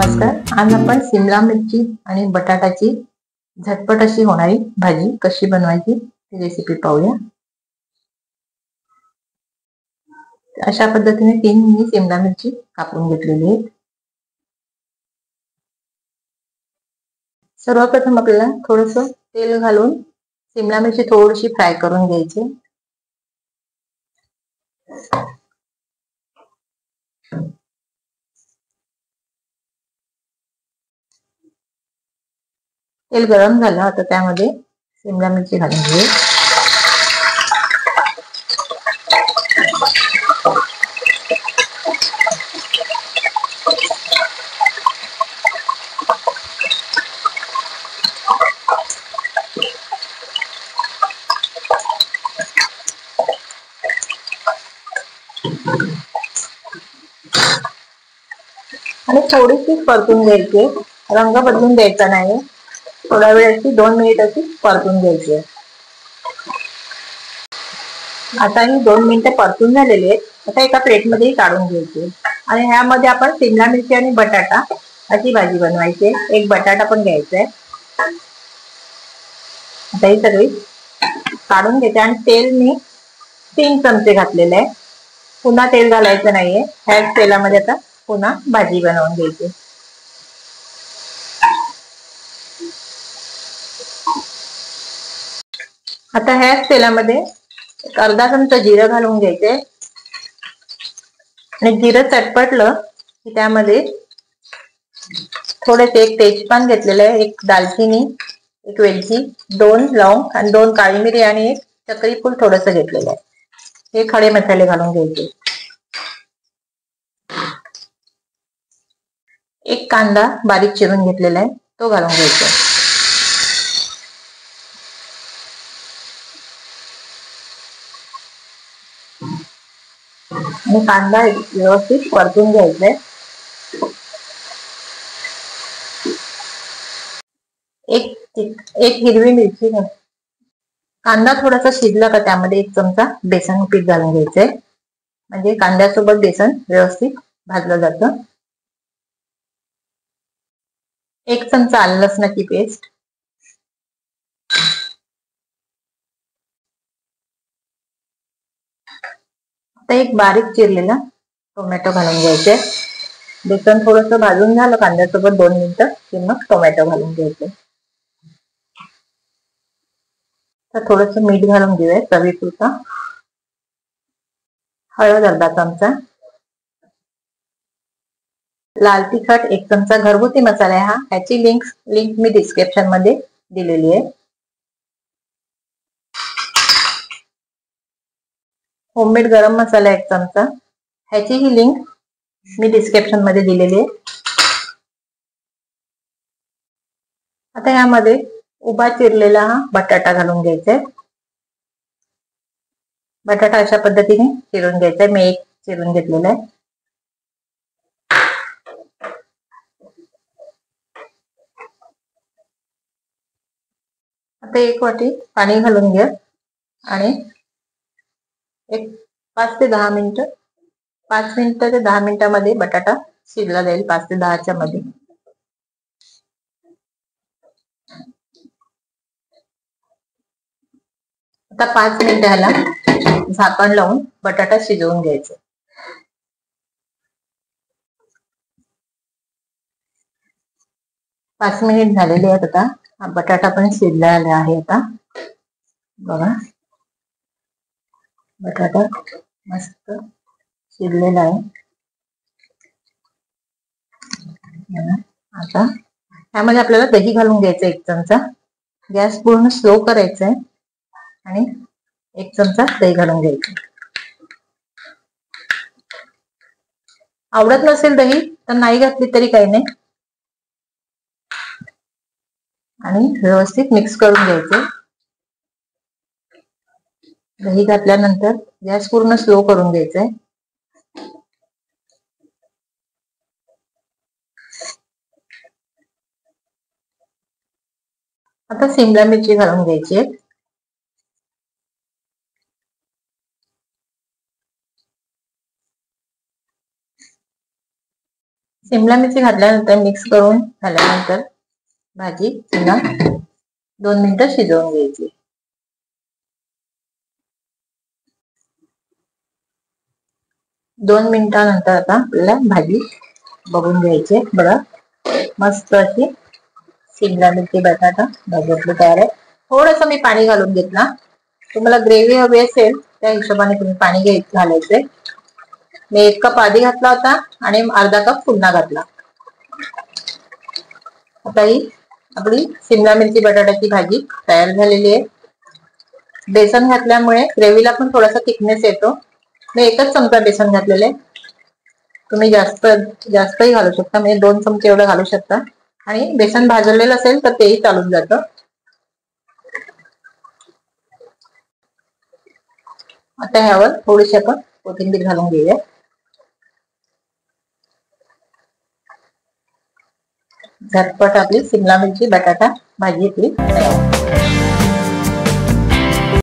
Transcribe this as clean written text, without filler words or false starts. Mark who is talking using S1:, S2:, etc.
S1: नमस्कार. आज आपण शिमला मिरची आणि बटाटाची झटपट अशी होणारी भाजी कशी बनवायची ती रेसिपी पाहूया. अशा पद्धतीने 3 मी शिमला मिरची कापून घेतलेली आहेत. सर्वप्रथम आपल्याला थोडस तेल घालून शिमला मिरची थोडीशी फ्राय करून घ्यायची. तेल गरम झालं आता त्यामध्ये शिमला मिरची घालून घेऊ. आणि थोडीशी परतून घ्यायची, रंग बदलून द्यायचा नाही. थोडा वेळ अशी 2 मिनिट अशी परतून घ्यायची. आता ही 2 मिनिटं परतून झालेली आहेत. आता एका प्लेटमध्ये काढून घ्यायची आणि ह्यामध्ये आपण शिमला मिरची आणि बटाटा अशी भाजी बनवायची. एक बटाटा पण घ्यायचा आहे. आता ही सगळी काढून घ्यायची आणि तेल मी 3 चमचे घातलेले आहे. पुन्हा तेल घालायचं नाहीये. ह्याच तेलामध्ये आता पुन्हा भाजी बनवून घ्यायची. आता ह्याच तेलामध्ये एक अर्धा चमचा जिरं घालून घ्यायचे आणि जिरं चटपटलं की त्यामध्ये थोडेसे एक तेजपान घेतलेले आहे, एक दालचिनी, एक वेलची, 2 लवंग आणि 2 काळी मिरी आणि एक चक्री फूल थोडस घेतलेलं आहे. हे खडे मसाले घालून घ्यायचे. एक कांदा बारीक चिरून घेतलेला आहे तो घालून घ्यायचा. आणि कांदा व्यवस्थित परतून घ्यायचा आहे. एक हिरवी मिरची. कांदा थोडासा शिजला का त्यामध्ये 1 चमचा बेसन पीठ घालून घ्यायचंय, म्हणजे कांद्यासोबत बेसन व्यवस्थित भाजलं जातं. 1 चमचा आलं लसणाची पेस्ट, आता एक बारीक चिरलेला टोमॅटो घालून घ्यायचे. बेसन थोडस भाजून झालं कांद्यासोबत 2 मिनिटं की मग टोमॅटो घालून घ्यायचे. तर थोडस मीठ घालून घेऊया चवीपुरता. हळद अर्धा चमचा, लाल तिखट 1 चमचा. घरगुती मसाला आहे हा, ह्याची लिंक मी डिस्क्रिप्शन मध्ये दिलेली आहे. होममेड गरम मसाला 1 चमचा, ह्याची ही लिंक मी डिस्क्रिप्शन मध्ये दिलेली आहे. आता यामध्ये उभा चिरलेला हा बटाटा घालून घ्यायचा आहे. बटाटा अशा पद्धतीने चिरून घ्यायचा आहे. मी एक चिरून घेतलेला आहे. आता 1 वाटी पाणी घालून घ्या आणि एक 5 ते 10 मिनिटं 5 मिनिटं ते 10 मिनिटांमध्ये बटाटा शिजला जाईल. 5 ते 10च्या मध्ये. आता 5 मिनिटाला झाकण लावून बटाटा शिजवून घ्यायचा. पाच मिनिट झालेले आहेत. आता हा बटाटा पण शिजलेला आहे. आता बघा बटाटा मस्त शिजलेला आहे. आता त्यामध्ये आपल्याला दही घालून घ्यायचं 1 चमचा. गॅस पूर्ण स्लो करायचा आहे आणि 1 चमचा दही घालून घ्यायचं. आवडत नसेल दही तर नाही घातली तरी काही नाही. आणि व्यवस्थित मिक्स करून घ्यायचं. दही घातल्यानंतर गॅस पूर्ण स्लो करून घ्यायचा आहे. आता शिमला मिरची घालून घ्यायची आहे. शिमला मिरची घातल्यानंतर मिक्स करून झाल्यानंतर भाजी पुन्हा 2 मिनिटं शिजवून घ्यायची. 2 मिनिटानंतर आता आपल्याला भाजी बघून घ्यायची. बघा मस्त अशी शिमला मिरची बटाटा भाजी आपली तयार आहे. थोडंसं मी पाणी घालून घेतला. तुम्हाला ग्रेव्ही हवी असेल त्या हिशोबाने तुम्ही पाणी घालायचंय. मी 1 कप आधी घातला होता आणि अर्धा कप पुन्हा घातला. आता ही आपली शिमला मिरची बटाट्याची भाजी तयार झालेली आहे. बेसन घातल्यामुळे ग्रेव्हीला पण थोडासा थिकनेस येतो. मी 1च चमचा बेसन घातलेले आहे. तुम्ही जास्तही घालू शकता, म्हणजे 2 चमचे एवढं घालू शकता. आणि बेसन भाजलेलं असेल तर तेही चालून जातं. आता ह्यावर थोडीशी आपण कोथिंबीर घालून घेऊया. झटपट आपली शिमला मिरची बटाटा भाजी आपली तयार.